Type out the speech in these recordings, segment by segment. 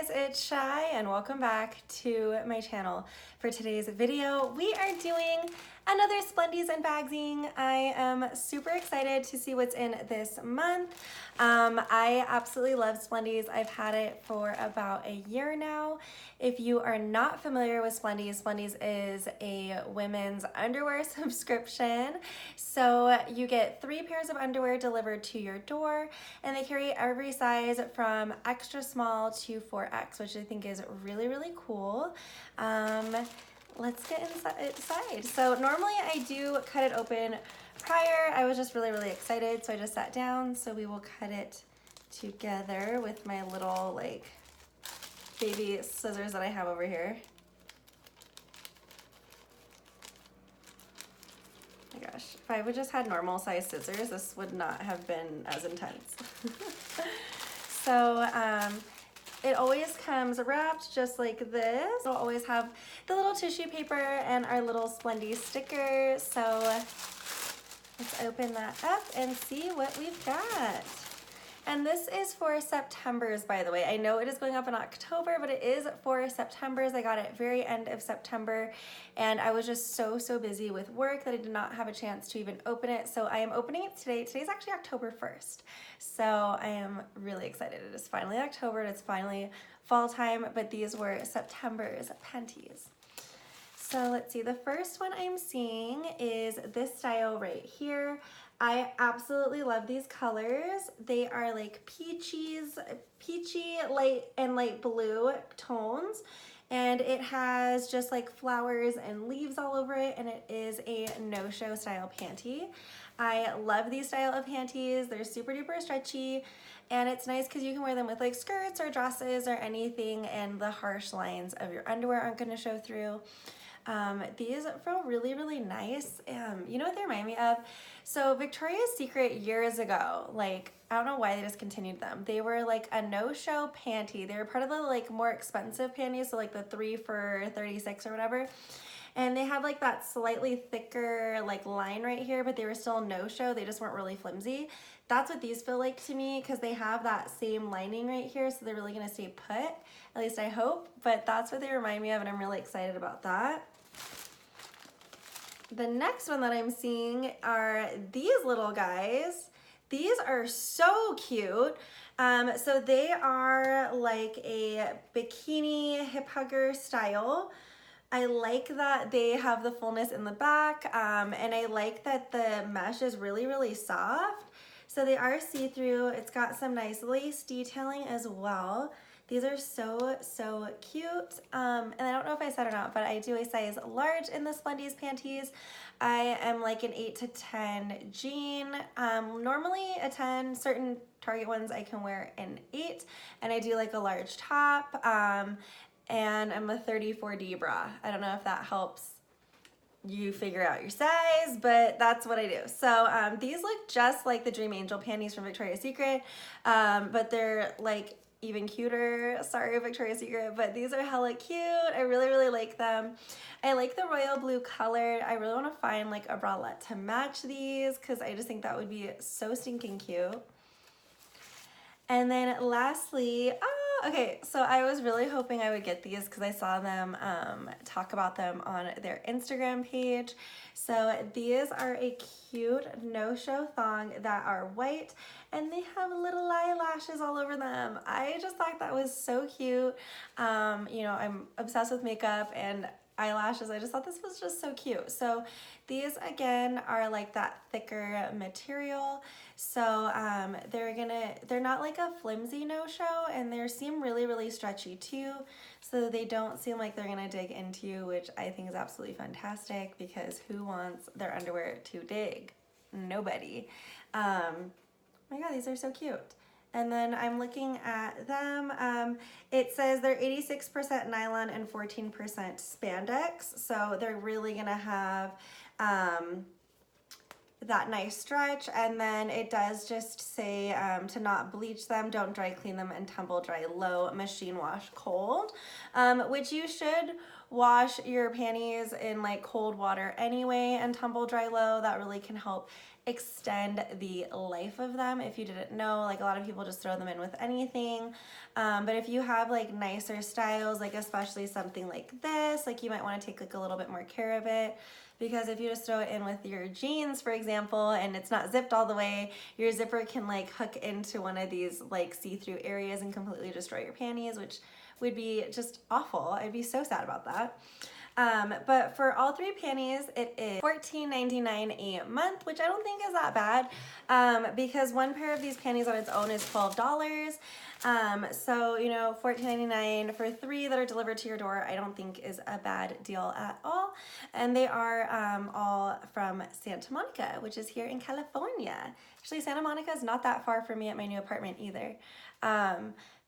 guys, it's Shy and welcome back to my channel. For today's video, we are doing another Splendies unbagging. I am super excited to see what's in this month. I absolutely love Splendies. I've had it for about a year now. If you are not familiar with Splendies, Splendies is a women's underwear subscription. So you get 3 pairs of underwear delivered to your door, and they carry every size from extra small to 4X, which I think is really, really cool. Let's get inside. So normally I do cut it open prior. I was just really, really excited, so I just sat down. So we will cut it together with my little like baby scissors that I have over here. Oh my gosh, if I would just had normal size scissors, this would not have been as intense. So it always comes wrapped just like this. We'll always have the little tissue paper and our little Splendies sticker. So let's open that up and see what we've got. And this is for September's, by the way. I know it is going up in October, but it is for September's. I got it very end of September, and I was just so busy with work that I did not have a chance to even open it. So I am opening it today. Today's actually October 1st. So I am really excited. It is finally October, and it's finally fall time, but these were September's panties. So let's see, the first one I'm seeing is this style right here. I absolutely love these colors. They are like peachy, light and light blue tones. And it has just like flowers and leaves all over it, and it is a no-show style panty. I love these style of panties. They're super duper stretchy, and it's nice because you can wear them with like skirts or dresses or anything, and the harsh lines of your underwear aren't gonna show through. These feel really, really nice. You know what they remind me of? So Victoria's Secret years ago, like, I don't know why they discontinued them. They were like a no-show panty. They were part of the like more expensive panties, so like the 3 for $36 or whatever. And they had like that slightly thicker like line right here, but they were still no-show. They just weren't really flimsy. That's what these feel like to me, because they have that same lining right here, so they're really gonna stay put, at least I hope. But that's what they remind me of, and I'm really excited about that. The next one that I'm seeing are these little guys. These are so cute. So they are like a bikini hip hugger style. I like that they have the fullness in the back, and I like that the mesh is really, really soft. So they are see-through. It's got some nice lace detailing as well. These are so cute. And I don't know if I said or not, but I do a size large in the Splendies panties. I am like an 8 to 10 jean. Normally a 10, certain Target ones I can wear an 8, and I do like a large top. And I'm a 34D bra. I don't know if that helps you figure out your size, but that's what I do. So these look just like the Dream Angel panties from Victoria's Secret, but they're like even cuter. Sorry, Victoria's Secret, but these are hella cute. I really like them. I like the royal blue color. I really want to find like a bralette to match these, because I just think that would be so stinking cute. And then lastly, okay, so I was really hoping I would get these because I saw them talk about them on their Instagram page. So these are a cute no-show thong that are white, and they have little eyelashes all over them. I just thought that was so cute. You know, I'm obsessed with makeup and eyelashes. I just thought this was just so cute. So these again are like that thicker material, so they're not like a flimsy no-show, and they seem really stretchy too, so they don't seem like they're gonna dig into you, which I think is absolutely fantastic, because who wants their underwear to dig? Nobody. Oh my god, these are so cute. And then I'm looking at them. It says they're 86% nylon and 14% spandex. So they're really gonna have that nice stretch, and then it does just say to not bleach them, don't dry clean them, and tumble dry low, machine wash cold, which you should wash your panties in like cold water anyway and tumble dry low. That really can help extend the life of them. If you didn't know, like a lot of people just throw them in with anything, but if you have like nicer styles, like especially something like this, like you might want to take like a little bit more care of it, because if you just throw it in with your jeans, for example, and it's not zipped all the way, your zipper can like hook into one of these like see-through areas and completely destroy your panties, which would be just awful. I'd be so sad about that. But for all three panties, it is $14.99 a month, which I don't think is that bad, because one pair of these panties on its own is $12. So, you know, $14.99 for three that are delivered to your door, I don't think is a bad deal at all. And they are all from Santa Monica, which is here in California. Actually, Santa Monica is not that far from me at my new apartment either.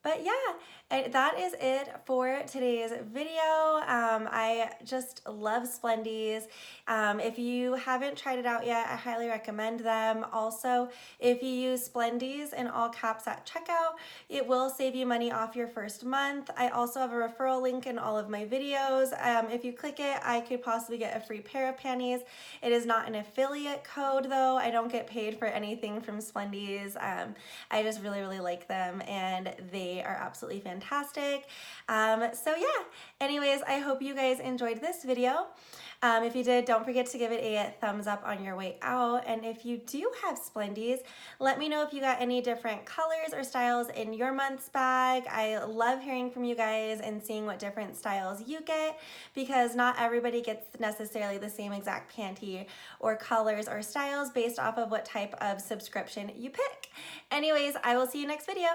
But yeah, that is it for today's video. I just love Splendies. If you haven't tried it out yet, I highly recommend them. Also, if you use Splendies in all caps at checkout, it will save you money off your first month. I also have a referral link in all of my videos. If you click it, I could possibly get a free pair of panties. It is not an affiliate code though. I don't get paid for anything from Splendies. I just really, really like them, and they are absolutely fantastic. So yeah, anyways, I hope you guys enjoyed this video. If you did, don't forget to give it a thumbs up on your way out. And if you do have Splendies, let me know if you got any different colors or styles in your month's bag. I love hearing from you guys and seeing what different styles you get, because not everybody gets necessarily the same exact panty or colors or styles based off of what type of subscription you pick. Anyways, I will see you next video.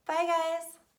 Bye guys.